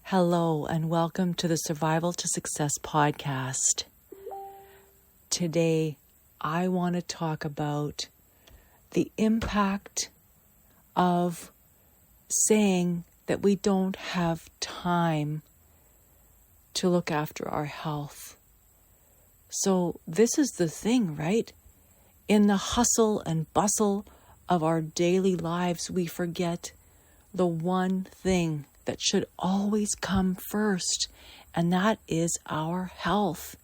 Hello and welcome to the Survival to Success podcast. Today, I want to talk about the impact of saying that we don't have time to look after our health. So this is the thing, right? In the hustle and bustle of our daily lives, we forget the one thing that should always come first, and that is our health.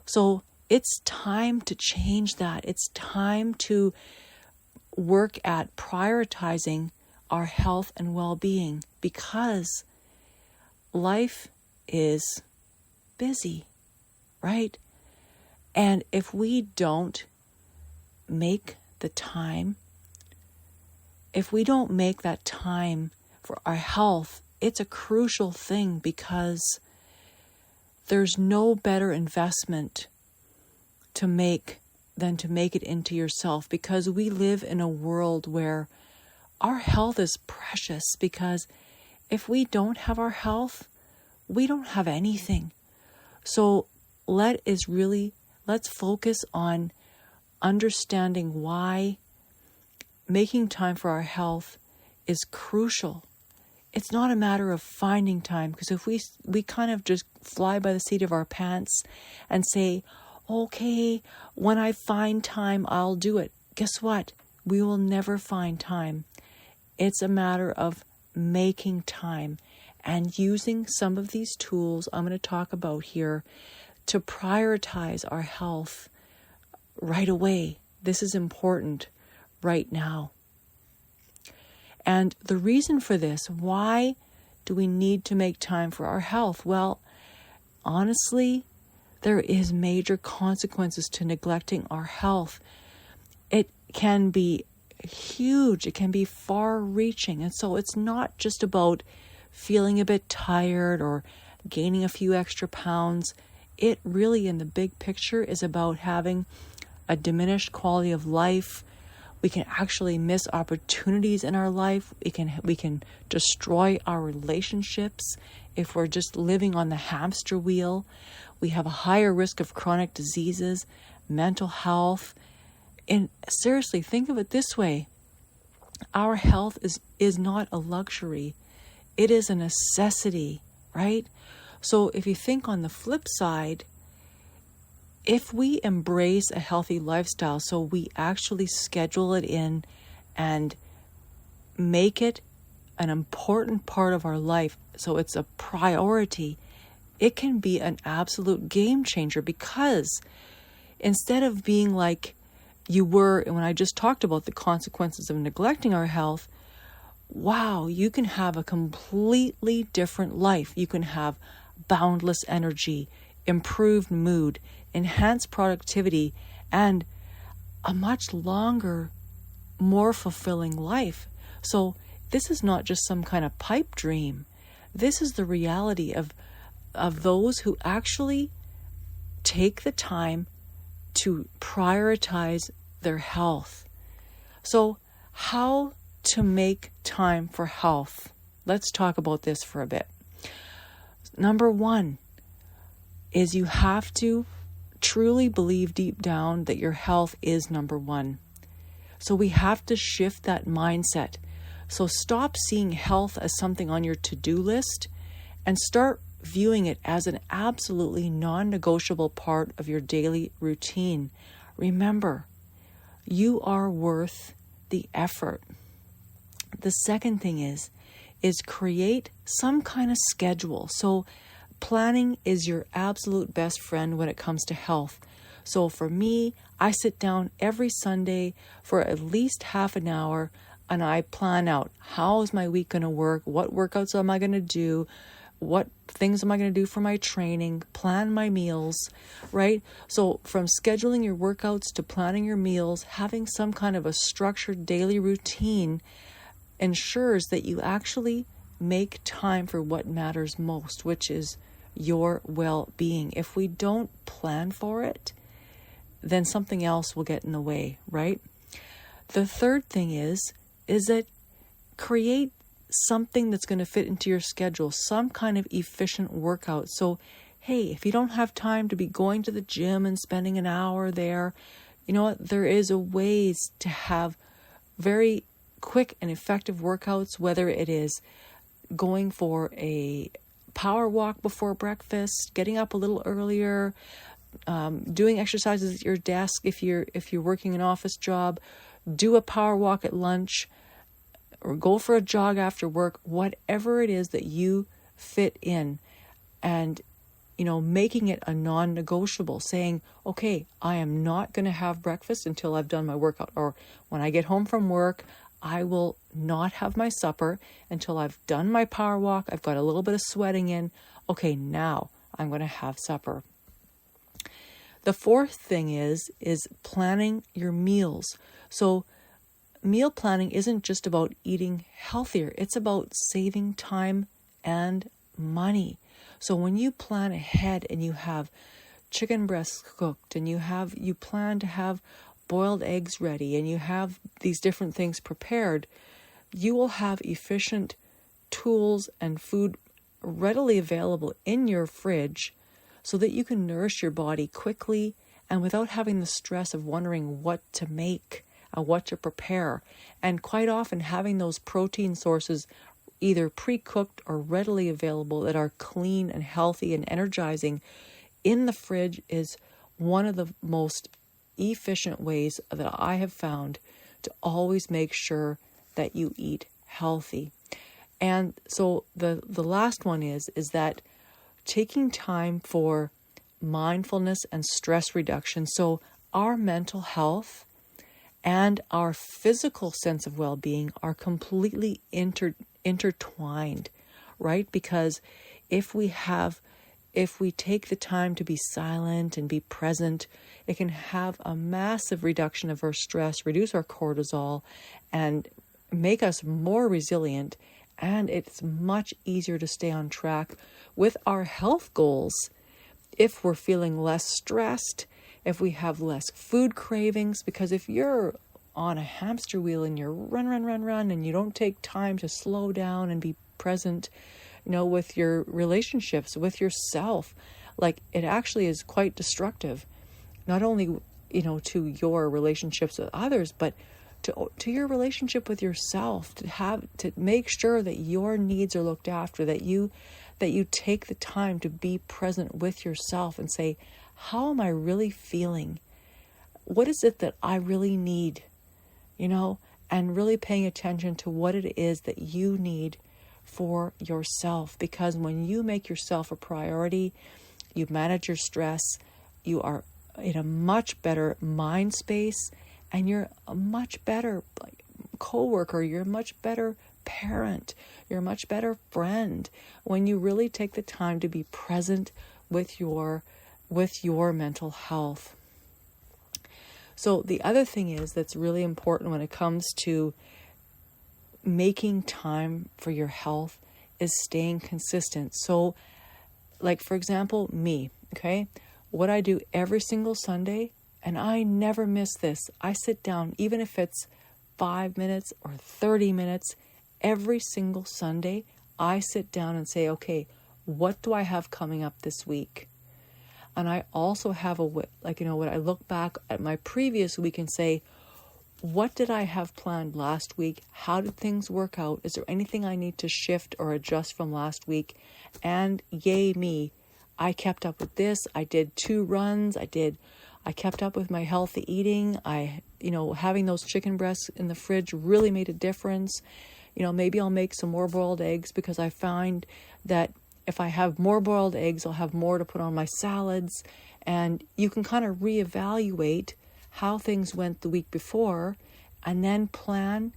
So it's time to change that. It's time to work at prioritizing our health and well-being, because life is busy, right? And if we don't make the time, if we don't make that time for our health, it's a crucial thing, because there's no better investment to make than to make it into yourself, because we live in a world where our health is precious, because if we don't have our health, we don't have anything. So let's focus on understanding why making time for our health is crucial. It's not a matter of finding time, because if we kind of just fly by the seat of our pants and say, okay, when I find time, I'll do it. Guess what? We will never find time. It's a matter of making time and using some of these tools I'm going to talk about here to prioritize our health right away. This is important right now. And the reason for this, why do we need to make time for our health? Well, honestly, there is major consequences to neglecting our health. It can be huge. It can be far-reaching. And so it's not just about feeling a bit tired or gaining a few extra pounds. It really, in the big picture, is about having a diminished quality of life. We can actually miss opportunities in our life. We can destroy our relationships if we're just living on the hamster wheel. We have a higher risk of chronic diseases, mental health. And seriously, think of it this way. Our health is not a luxury. It is a necessity, right? So if you think on the flip side, if we embrace a healthy lifestyle, so we actually schedule it in and make it an important part of our life, so it's a priority, it can be an absolute game changer, because instead of being like you were when I just talked about the consequences of neglecting our health, wow, you can have a completely different life. You can have boundless energy, improved mood, enhanced productivity, and a much longer, more fulfilling life. So this is not just some kind of pipe dream. This is the reality of those who actually take the time to prioritize their health. So how to make time for health? Let's talk about this for a bit. Number one is you have to truly believe deep down that your health is number one. So we have to shift that mindset. So stop seeing health as something on your to-do list and start viewing it as an absolutely non-negotiable part of your daily routine. Remember, you are worth the effort. The second thing is create some kind of schedule. So planning is your absolute best friend when it comes to health. So for me, I sit down every Sunday for at least half an hour and I plan out, how is my week going to work? What workouts am I going to do? What things am I going to do for my training? Plan my meals, right? So from scheduling your workouts to planning your meals, having some kind of a structured daily routine ensures that you actually make time for what matters most, which is your well-being. If we don't plan for it, then something else will get in the way, right? The third thing is that create something that's going to fit into your schedule, some kind of efficient workout. So, hey, if you don't have time to be going to the gym and spending an hour there, you know what? There is a ways to have very quick and effective workouts, whether it is going for a power walk before breakfast, getting up a little earlier, doing exercises at your desk if you're working an office job, do a power walk at lunch, or go for a jog after work, whatever it is that you fit in, and making it a non-negotiable, saying, okay, I am not going to have breakfast until I've done my workout, or when I get home from work, I will not have my supper until I've done my power walk. I've got a little bit of sweating in. Okay, now I'm going to have supper. The fourth thing is planning your meals. So meal planning isn't just about eating healthier. It's about saving time and money. So when you plan ahead and you have chicken breasts cooked, and you plan to have boiled eggs ready, and you have these different things prepared, you will have efficient tools and food readily available in your fridge so that you can nourish your body quickly and without having the stress of wondering what to make and what to prepare. And quite often having those protein sources either pre-cooked or readily available that are clean and healthy and energizing in the fridge is one of the most efficient ways that I have found to always make sure that you eat healthy. And so the last one is that taking time for mindfulness and stress reduction. So our mental health and our physical sense of well-being are completely intertwined, right? Because if we take the time to be silent and be present, it can have a massive reduction of our stress, reduce our cortisol, and make us more resilient. And it's much easier to stay on track with our health goals if we're feeling less stressed, if we have less food cravings. Because if you're on a hamster wheel and you're run, and you don't take time to slow down and be present, with your relationships, with yourself, like it actually is quite destructive, not only, to your relationships with others, but to your relationship with yourself, to make sure that your needs are looked after, that you take the time to be present with yourself and say, how am I really feeling? What is it that I really need? And really paying attention to what it is that you need for yourself. Because when you make yourself a priority, you manage your stress, you are in a much better mind space, and you're a much better co-worker, you're a much better parent, you're a much better friend when you really take the time to be present with your mental health. So the other thing is that's really important when it comes to making time for your health is staying consistent. So like, for example, me, okay, what I do every single Sunday, and I never miss this. I sit down, even if it's 5 minutes or 30 minutes, every single Sunday, I sit down and say, okay, what do I have coming up this week? And I also have when I look back at my previous week and say, what did I have planned last week? How did things work out? Is there anything I need to shift or adjust from last week? And yay me, I kept up with this. I did 2 runs. I kept up with my healthy eating. Having those chicken breasts in the fridge really made a difference. Maybe I'll make some more boiled eggs, because I find that if I have more boiled eggs, I'll have more to put on my salads. And you can kind of reevaluate how things went the week before, and then plan,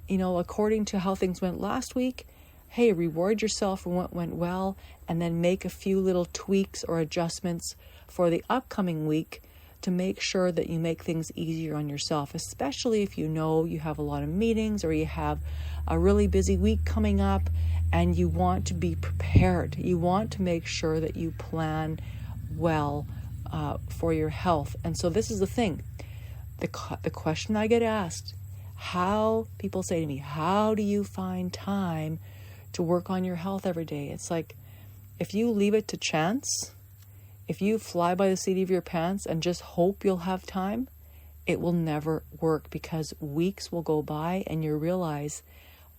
according to how things went last week. Hey, reward yourself for what went well, and then make a few little tweaks or adjustments for the upcoming week to make sure that you make things easier on yourself, especially if you have a lot of meetings or you have a really busy week coming up and you want to be prepared. You want to make sure that you plan well for your health. And so this is the thing. The question I get asked People say to me, how do you find time to work on your health every day? It's like, if you leave it to chance, if you fly by the seat of your pants and just hope you'll have time, it will never work, because weeks will go by and you realize,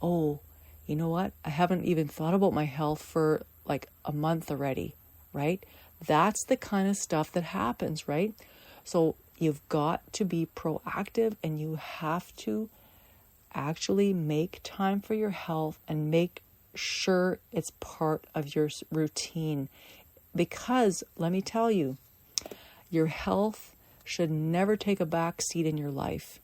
oh, you know what? I haven't even thought about my health for like a month already, right? That's the kind of stuff that happens, right? So you've got to be proactive, and you have to actually make time for your health and make sure it's part of your routine. Because let me tell you, your health should never take a back seat in your life.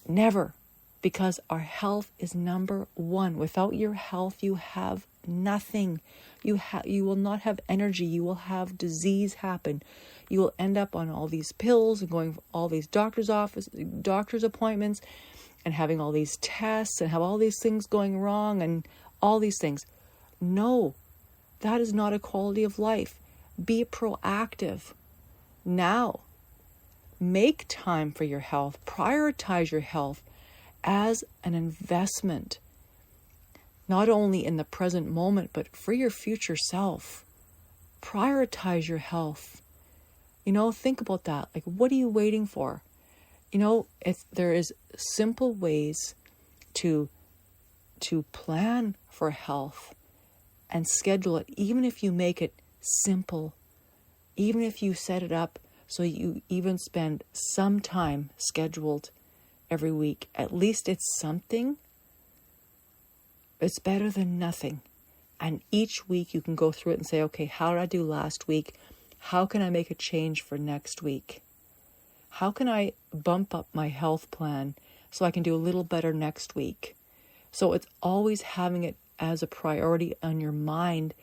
Never. Because our health is number one. Without your health, you have nothing. You will not have energy. You will have disease happen. You will end up on all these pills and going for all these doctor's appointments, and having all these tests and have all these things going wrong and all these things. No, that is not a quality of life. Be proactive now. Make time for your health. Prioritize your health as an investment, not only in the present moment, but for your future self. Prioritize your health. Think about that. Like, what are you waiting for? There is simple ways to plan for health and schedule it, even if you make it simple, even if you set it up so you even spend some time scheduled every week. At least it's something. It's better than nothing. And each week you can go through it and say, okay, how did I do last week? How can I make a change for next week? How can I bump up my health plan so I can do a little better next week? So it's always having it as a priority on your mind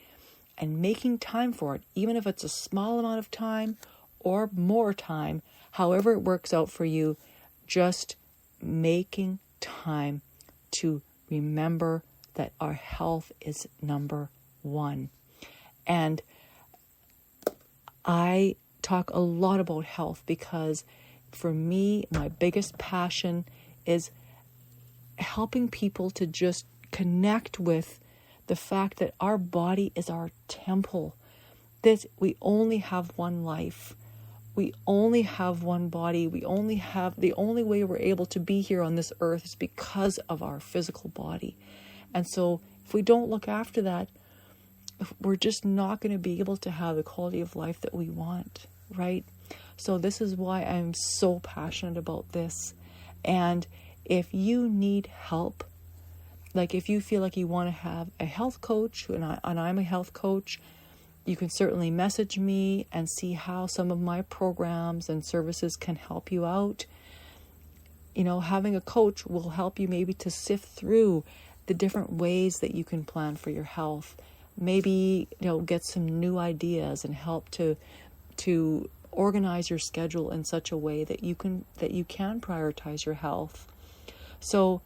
and making time for it, even if it's a small amount of time or more time, however it works out for you. Just making time to remember that our health is number one. And I talk a lot about health because for me, my biggest passion is helping people to just connect with the fact that our body is our temple, that we only have one life. We only have one body. The only way we're able to be here on this earth is because of our physical body. And so if we don't look after that, we're just not going to be able to have the quality of life that we want, right? So this is why I'm so passionate about this. And if you need help, like if you feel like you want to have a health coach, and I'm a health coach, you can certainly message me and see how some of my programs and services can help you out. Having a coach will help you maybe to sift through the different ways that you can plan for your health. Maybe, get some new ideas and help to organize your schedule in such a way that you can prioritize your health. So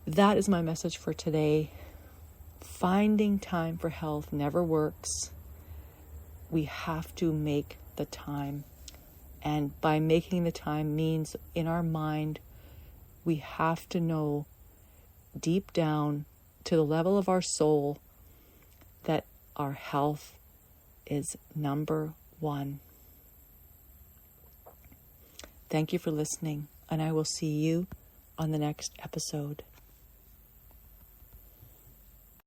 that is my message for today. Finding time for health never works. We have to make the time. And by making the time means in our mind, we have to know deep down to the level of our soul that our health is number one. Thank you for listening, and I will see you on the next episode.